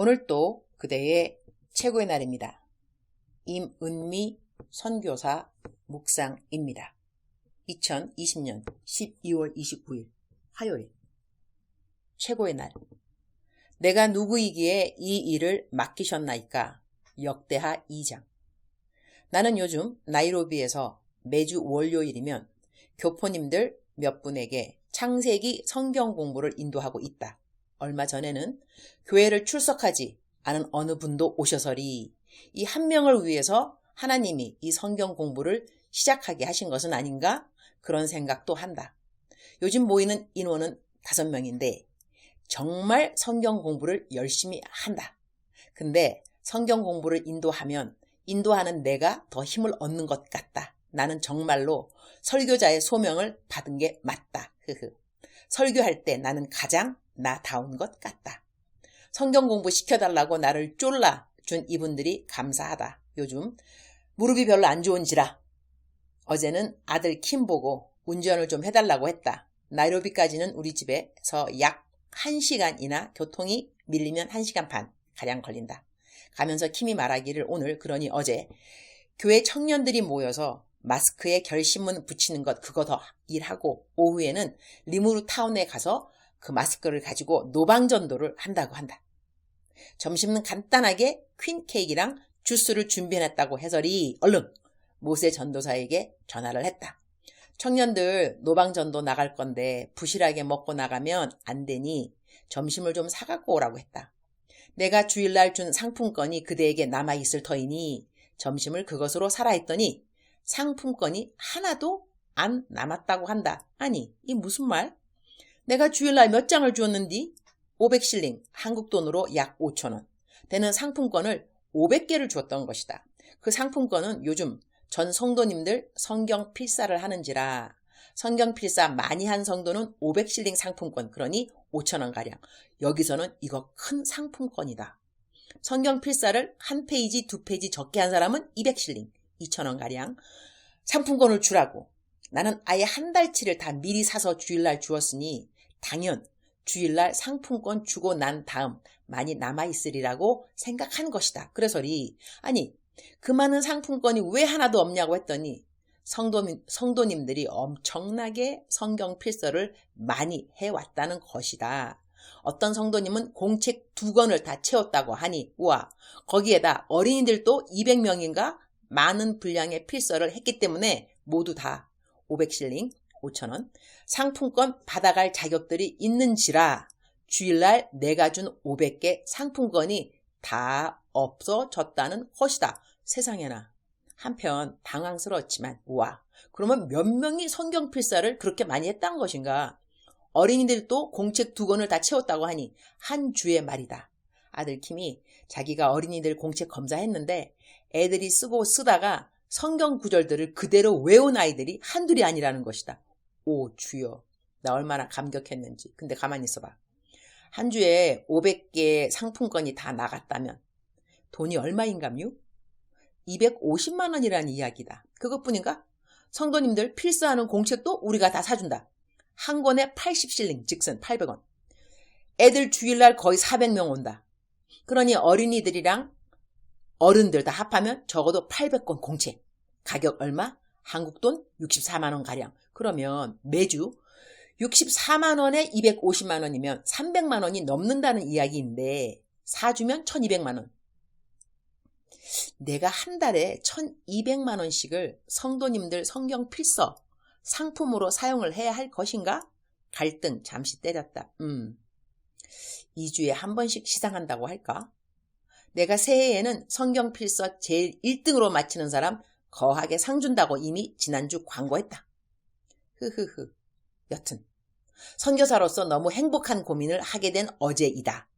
오늘 또 그대의 최고의 날입니다. 임은미 선교사 묵상입니다. 2020년 12월 29일 화요일. 최고의 날. 내가 누구이기에 이 일을 맡기셨나이까? 역대하 2장. 나는 요즘 나이로비에서 매주 월요일이면 교포님들 몇 분에게 창세기 성경 공부를 인도하고 있다. 얼마 전에는 교회를 출석하지 않은 어느 분도 오셔서리 이 한 명을 위해서 하나님이 이 성경 공부를 시작하게 하신 것은 아닌가? 그런 생각도 한다. 요즘 모이는 인원은 5명인데 정말 성경 공부를 열심히 한다. 근데 성경 공부를 인도하면 인도하는 내가 더 힘을 얻는 것 같다. 나는 정말로 설교자의 소명을 받은 게 맞다. 설교할 때 나는 가장 나다운 것 같다. 성경 공부 시켜달라고 나를 쫄라준 이분들이 감사하다. 요즘 무릎이 별로 안 좋은지라 어제는 아들 킴 보고 운전을 좀 해달라고 했다. 나이로비까지는 우리 집에서 약 1시간이나 교통이 밀리면 1시간 반 가량 걸린다. 가면서 킴이 말하기를 오늘 그러니 어제 교회 청년들이 모여서 마스크에 결심문 붙이는 것 그거 더 일하고 오후에는 리무르 타운에 가서 그 마스크를 가지고 노방전도를 한다고 한다. 점심은 간단하게 퀸 케이크랑 주스를 준비해놨다고 해서리 얼른 모세 전도사에게 전화를 했다. 청년들 노방전도 나갈 건데 부실하게 먹고 나가면 안 되니 점심을 좀 사갖고 오라고 했다. 내가 주일날 준 상품권이 그대에게 남아있을 터이니 점심을 그것으로 사라 했더니 상품권이 하나도 안 남았다고 한다. 아니, 이 무슨 말? 내가 주일날 몇 장을 주었는디? 500실링, 한국 돈으로 약 5,000원 되는 상품권을 500개를 주었던 것이다. 그 상품권은 요즘 전 성도님들 성경 필사를 하는지라 성경 필사 많이 한 성도는 500실링 상품권, 그러니 5,000원가량. 여기서는 이거 큰 상품권이다. 성경 필사를 한 페이지, 2페이지 적게 한 사람은 200실링, 2,000원가량 상품권을 주라고. 나는 아예 한 달치를 다 미리 사서 주일날 주었으니 당연 주일날 상품권 주고 난 다음 많이 남아있으리라고 생각한 것이다. 그래서리 아니 그 많은 상품권이 왜 하나도 없냐고 했더니 성도님들이 엄청나게 성경 필서를 많이 해왔다는 것이다. 어떤 성도님은 공책 2권을 다 채웠다고 하니 우와, 거기에다 어린이들도 200명인가 많은 분량의 필서를 했기 때문에 모두 다 500실링 5,000원 상품권 받아갈 자격들이 있는지라 주일날 내가 준 500개 상품권이 다 없어졌다는 것이다. 세상에나. 한편 당황스러웠지만 우와, 그러면 몇 명이 성경 필사를 그렇게 많이 했다는 것인가? 어린이들도 공책 2권을 다 채웠다고 하니 한 주의 말이다. 아들 킴이 자기가 어린이들 공책 검사했는데 애들이 쓰다가 성경 구절들을 그대로 외운 아이들이 한둘이 아니라는 것이다. 오 주여, 나 얼마나 감격했는지. 근데 가만히 있어봐. 한 주에 500개 상품권이 다 나갔다면 돈이 얼마인가요? 250만 원이라는 이야기다. 그것뿐인가? 성도님들 필사하는 공책도 우리가 다 사준다. 한 권에 80실링, 즉슨 800원. 애들 주일날 거의 400명 온다. 그러니 어린이들이랑 어른들 다 합하면 적어도 800권 공책. 가격 얼마? 한국 돈 64만 원 가량. 그러면 매주 64만 원에 250만 원이면 300만 원이 넘는다는 이야기인데 사주면 1200만 원. 내가 한 달에 1200만 원씩을 성도님들 성경 필서 상품으로 사용을 해야 할 것인가? 갈등 잠시 때렸다. 2주에 한 번씩 시상한다고 할까? 내가 새해에는 성경 필서 제일 1등으로 마치는 사람 거하게 상 준다고 이미 지난주 광고했다. 여튼 선교사로서 너무 행복한 고민을 하게 된 어제이다.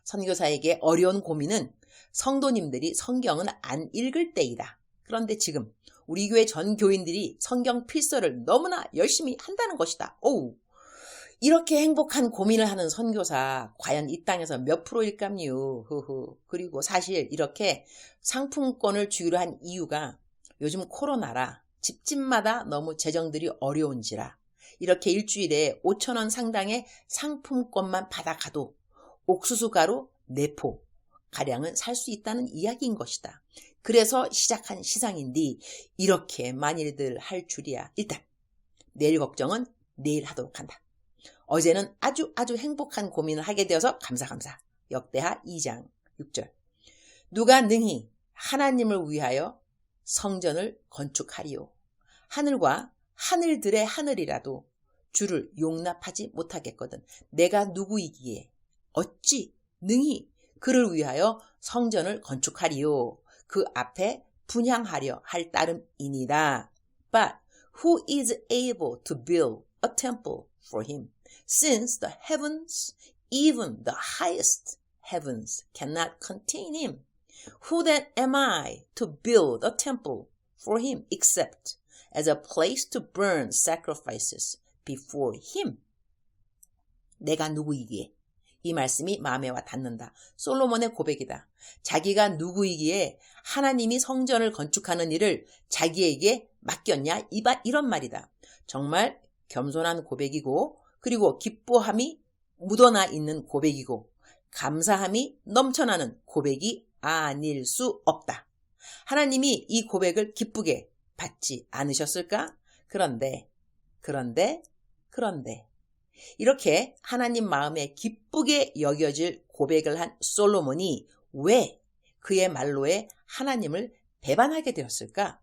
선교사에게 어려운 고민은 성도님들이 성경은 안 읽을 때이다. 그런데 지금 우리 교회 전 교인들이 성경 필서를 너무나 열심히 한다는 것이다. 오우, 이렇게 행복한 고민을 하는 선교사 과연 이 땅에서 몇 프로일까요? 그리고 사실 이렇게 상품권을 주기로 한 이유가 요즘 코로나라 집집마다 너무 재정들이 어려운지라 이렇게 일주일에 5,000원 상당의 상품권만 받아가도 옥수수 가루 4포, 가량은 살 수 있다는 이야기인 것이다. 그래서 시작한 시상인데 이렇게 만일들 할 줄이야. 일단 내일 걱정은 내일 하도록 한다. 어제는 아주 행복한 고민을 하게 되어서 감사. 역대하 2장 6절. 누가 능히 하나님을 위하여 성전을 건축하리요. 하늘과 하늘들의 하늘이라도 주를 용납하지 못하겠거든. 내가 누구이기에 어찌 능히 그를 위하여 성전을 건축하리요. 그 앞에 분향하려 할 따름이니라. But who is able to build a temple for him, since the heavens, even the highest heavens, cannot contain him? Who then am I to build a temple for him, except as a place to burn sacrifices before him? 내가 누구이기에? 이 말씀이 마음에 와 닿는다. 솔로몬의 고백이다. 자기가 누구이기에 하나님이 성전을 건축하는 일을 자기에게 맡겼냐? 이런 말이다. 정말 겸손한 고백이고, 그리고 기뻐함이 묻어나 있는 고백이고, 감사함이 넘쳐나는 고백이 아닐 수 없다. 하나님이 이 고백을 기쁘게 받지 않으셨을까? 그런데 이렇게 하나님 마음에 기쁘게 여겨질 고백을 한 솔로몬이 왜 그의 말로에 하나님을 배반하게 되었을까?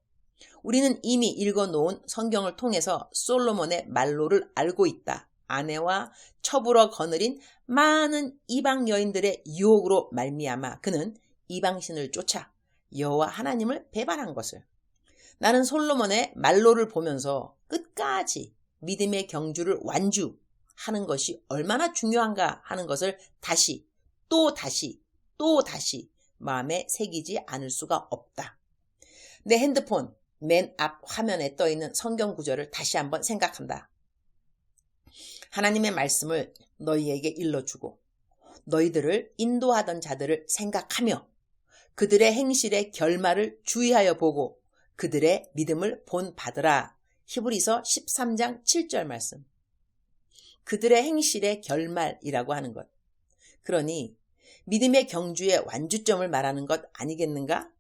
우리는 이미 읽어놓은 성경을 통해서 솔로몬의 말로를 알고 있다. 아내와 첩으로 거느린 많은 이방 여인들의 유혹으로 말미암아 그는 이방신을 쫓아 여호와 하나님을 배반한 것을. 나는 솔로몬의 말로를 보면서 끝까지 믿음의 경주를 완주하는 것이 얼마나 중요한가 하는 것을 다시 마음에 새기지 않을 수가 없다. 내 핸드폰 맨 앞 화면에 떠있는 성경 구절을 다시 한번 생각한다. 하나님의 말씀을 너희에게 일러주고 너희들을 인도하던 자들을 생각하며 그들의 행실의 결말을 주의하여 보고 그들의 믿음을 본받으라. 히브리서 13장 7절 말씀. 그들의 행실의 결말이라고 하는 것. 그러니 믿음의 경주의 완주점을 말하는 것 아니겠는가?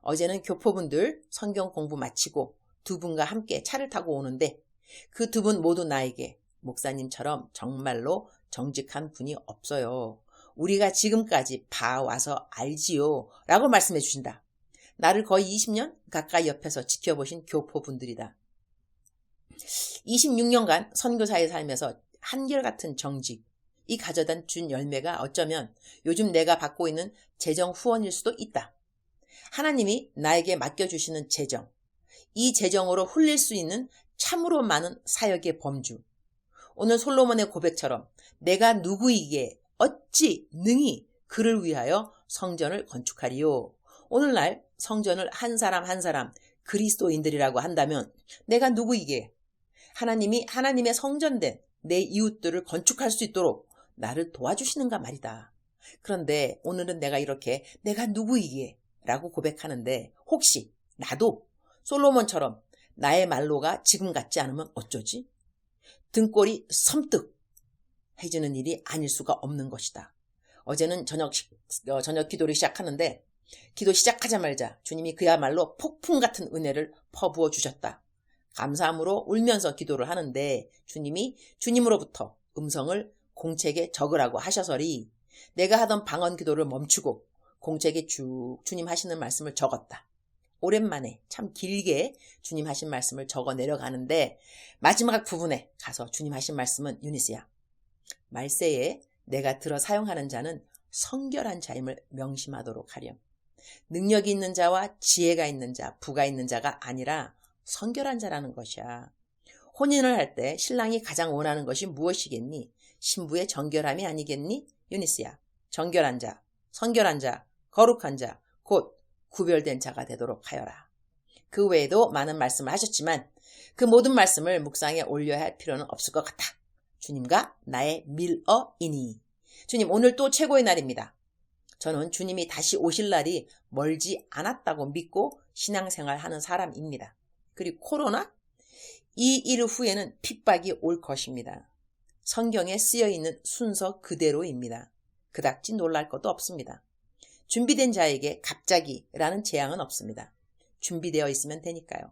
어제는 교포분들 성경 공부 마치고 두 분과 함께 차를 타고 오는데 그 두 분 모두 나에게 목사님처럼 정말로 정직한 분이 없어요. 우리가 지금까지 봐와서 알지요. 라고 말씀해 주신다. 나를 거의 20년 가까이 옆에서 지켜보신 교포분들이다. 26년간 선교사에 살면서 한결같은 정직이 가져다 준 열매가 어쩌면 요즘 내가 받고 있는 재정 후원일 수도 있다. 하나님이 나에게 맡겨주시는 재정, 이 재정으로 흘릴 수 있는 참으로 많은 사역의 범주. 오늘 솔로몬의 고백처럼 내가 누구이기에 어찌 능히 그를 위하여 성전을 건축하리요. 오늘날 성전을 한 사람 한 사람 그리스도인들이라고 한다면 내가 누구이기에 하나님이 하나님의 성전된 내 이웃들을 건축할 수 있도록 나를 도와주시는가 말이다. 그런데 오늘은 내가 이렇게 내가 누구이기에 라고 고백하는데 혹시 나도 솔로몬처럼 나의 말로가 지금 같지 않으면 어쩌지? 등골이 섬뜩 해지는 일이 아닐 수가 없는 것이다. 어제는 저녁 기도를 시작하는데 기도 시작하자마자 주님이 그야말로 폭풍 같은 은혜를 퍼부어 주셨다. 감사함으로 울면서 기도를 하는데 주님이 주님으로부터 음성을 공책에 적으라고 하셔서리 내가 하던 방언 기도를 멈추고 공책에 쭉 주님 하시는 말씀을 적었다. 오랜만에 참 길게 주님 하신 말씀을 적어 내려가는데 마지막 부분에 가서 주님 하신 말씀은 유니스야. 말세에 내가 들어 사용하는 자는 성결한 자임을 명심하도록 하렴. 능력이 있는 자와 지혜가 있는 자, 부가 있는 자가 아니라 성결한 자라는 것이야. 혼인을 할 때 신랑이 가장 원하는 것이 무엇이겠니? 신부의 정결함이 아니겠니? 유니스야. 정결한 자, 성결한 자, 거룩한 자, 곧 구별된 자가 되도록 하여라. 그 외에도 많은 말씀을 하셨지만 그 모든 말씀을 묵상에 올려야 할 필요는 없을 것 같아. 주님과 나의 밀어이니. 주님, 오늘 또 최고의 날입니다. 저는 주님이 다시 오실 날이 멀지 않았다고 믿고 신앙생활하는 사람입니다. 그리고 코로나? 이 일 후에는 핍박이 올 것입니다. 성경에 쓰여있는 순서 그대로입니다. 그닥지 놀랄 것도 없습니다. 준비된 자에게 갑자기라는 재앙은 없습니다. 준비되어 있으면 되니까요.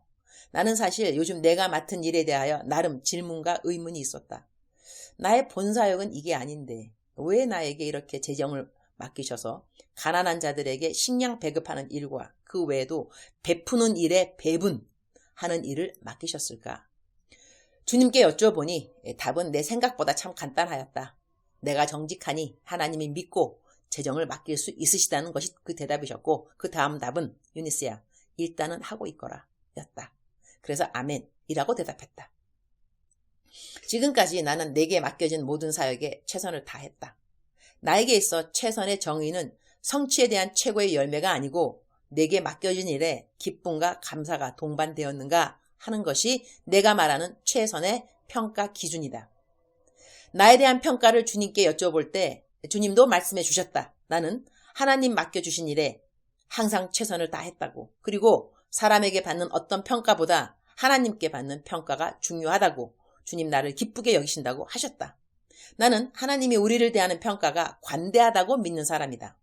나는 사실 요즘 내가 맡은 일에 대하여 나름 질문과 의문이 있었다. 나의 본 사역은 이게 아닌데 왜 나에게 이렇게 재정을 맡기셔서 가난한 자들에게 식량 배급하는 일과 그 외에도 베푸는 일에 배분하는 일을 맡기셨을까? 주님께 여쭤보니 답은 내 생각보다 참 간단하였다. 내가 정직하니 하나님이 믿고 재정을 맡길 수 있으시다는 것이 그 대답이셨고, 그 다음 답은 유니스야, 일단은 하고 있거라 였다. 그래서 아멘이라고 대답했다. 지금까지 나는 내게 맡겨진 모든 사역에 최선을 다했다. 나에게 있어 최선의 정의는 성취에 대한 최고의 열매가 아니고 내게 맡겨진 일에 기쁨과 감사가 동반되었는가 하는 것이 내가 말하는 최선의 평가 기준이다. 나에 대한 평가를 주님께 여쭤볼 때 주님도 말씀해 주셨다. 나는 하나님 맡겨주신 일에 항상 최선을 다했다고. 그리고 사람에게 받는 어떤 평가보다 하나님께 받는 평가가 중요하다고. 주님 나를 기쁘게 여기신다고 하셨다. 나는 하나님이 우리를 대하는 평가가 관대하다고 믿는 사람이다.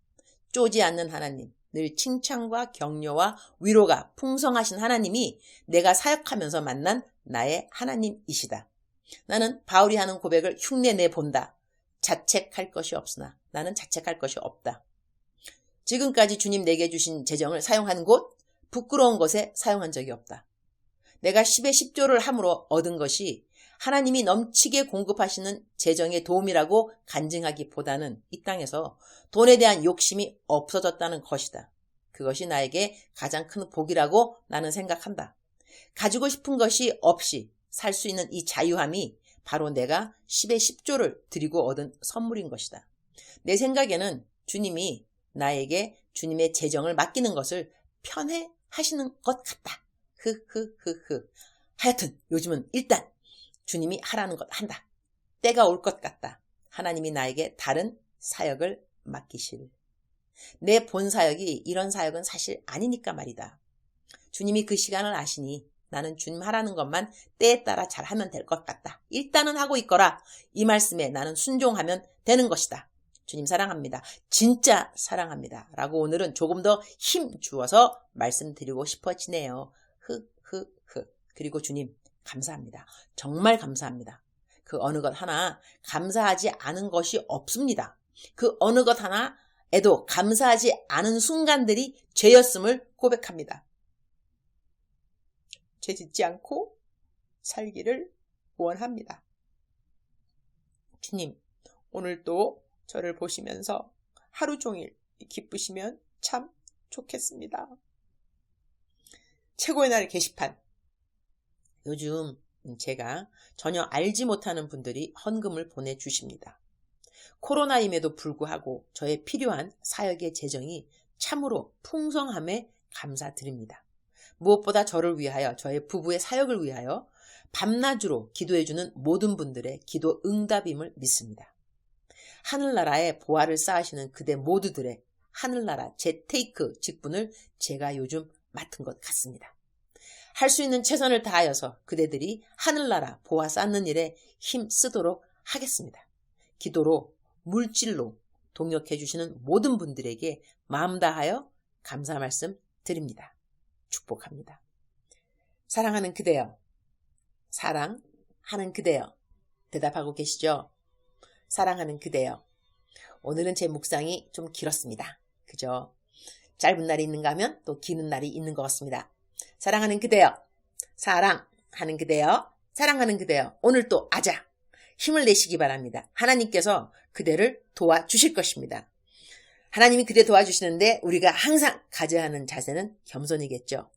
쪼지 않는 하나님, 늘 칭찬과 격려와 위로가 풍성하신 하나님이 내가 사역하면서 만난 나의 하나님이시다. 나는 바울이 하는 고백을 흉내내 본다. 자책할 것이 없으나 나는 자책할 것이 없다. 지금까지 주님 내게 주신 재정을 사용한 곳, 부끄러운 것에 사용한 적이 없다. 내가 10의 10조를 함으로 얻은 것이 하나님이 넘치게 공급하시는 재정의 도움이라고 간증하기보다는 이 땅에서 돈에 대한 욕심이 없어졌다는 것이다. 그것이 나에게 가장 큰 복이라고 나는 생각한다. 가지고 싶은 것이 없이 살 수 있는 이 자유함이 바로 내가 10의 10조를 드리고 얻은 선물인 것이다. 내 생각에는 주님이 나에게 주님의 재정을 맡기는 것을 편해 하시는 것 같다. 하여튼 요즘은 일단 주님이 하라는 것 한다. 때가 올 것 같다. 하나님이 나에게 다른 사역을 맡기실. 내 본 사역이 이런 사역은 사실 아니니까 말이다. 주님이 그 시간을 아시니 나는 주님 하라는 것만 때에 따라 잘하면 될 것 같다. 일단은 하고 있거라. 이 말씀에 나는 순종하면 되는 것이다. 주님 사랑합니다. 진짜 사랑합니다. 라고 오늘은 조금 더 힘 주어서 말씀드리고 싶어지네요. 그리고 주님 감사합니다. 정말 감사합니다. 그 어느 것 하나 감사하지 않은 것이 없습니다. 그 어느 것 하나에도 감사하지 않은 순간들이 죄였음을 고백합니다. 죄 짓지 않고 살기를 원합니다. 주님, 오늘도 저를 보시면서 하루 종일 기쁘시면 참 좋겠습니다. 최고의 날 게시판. 요즘 제가 전혀 알지 못하는 분들이 헌금을 보내주십니다. 코로나임에도 불구하고 저의 필요한 사역의 재정이 참으로 풍성함에 감사드립니다. 무엇보다 저를 위하여, 저의 부부의 사역을 위하여 밤낮으로 기도해주는 모든 분들의 기도 응답임을 믿습니다. 하늘나라에 보화를 쌓으시는 그대 모두들의 하늘나라 재테이크 직분을 제가 요즘 맡은 것 같습니다. 할 수 있는 최선을 다하여서 그대들이 하늘나라 보화 쌓는 일에 힘 쓰도록 하겠습니다. 기도로, 물질로 동력해 주시는 모든 분들에게 마음 다하여 감사 말씀 드립니다. 축복합니다. 사랑하는 그대여, 사랑하는 그대여, 대답하고 계시죠? 사랑하는 그대여. 오늘은 제 묵상이 좀 길었습니다. 그죠? 짧은 날이 있는가 하면 또 기는 날이 있는 것 같습니다. 사랑하는 그대여, 사랑하는 그대여, 사랑하는 그대여, 오늘 또 아자 힘을 내시기 바랍니다. 하나님께서 그대를 도와주실 것입니다. 하나님이 그대 도와주시는데 우리가 항상 가져야 하는 자세는 겸손이겠죠.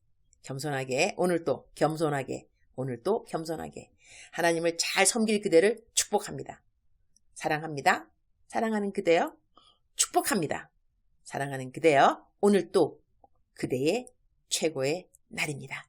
겸손하게, 오늘도 겸손하게, 오늘도 겸손하게 하나님을 잘 섬길 그대를 축복합니다. 사랑합니다. 사랑하는 그대여, 축복합니다. 사랑하는 그대여, 오늘 또 그대의 최고의 날입니다.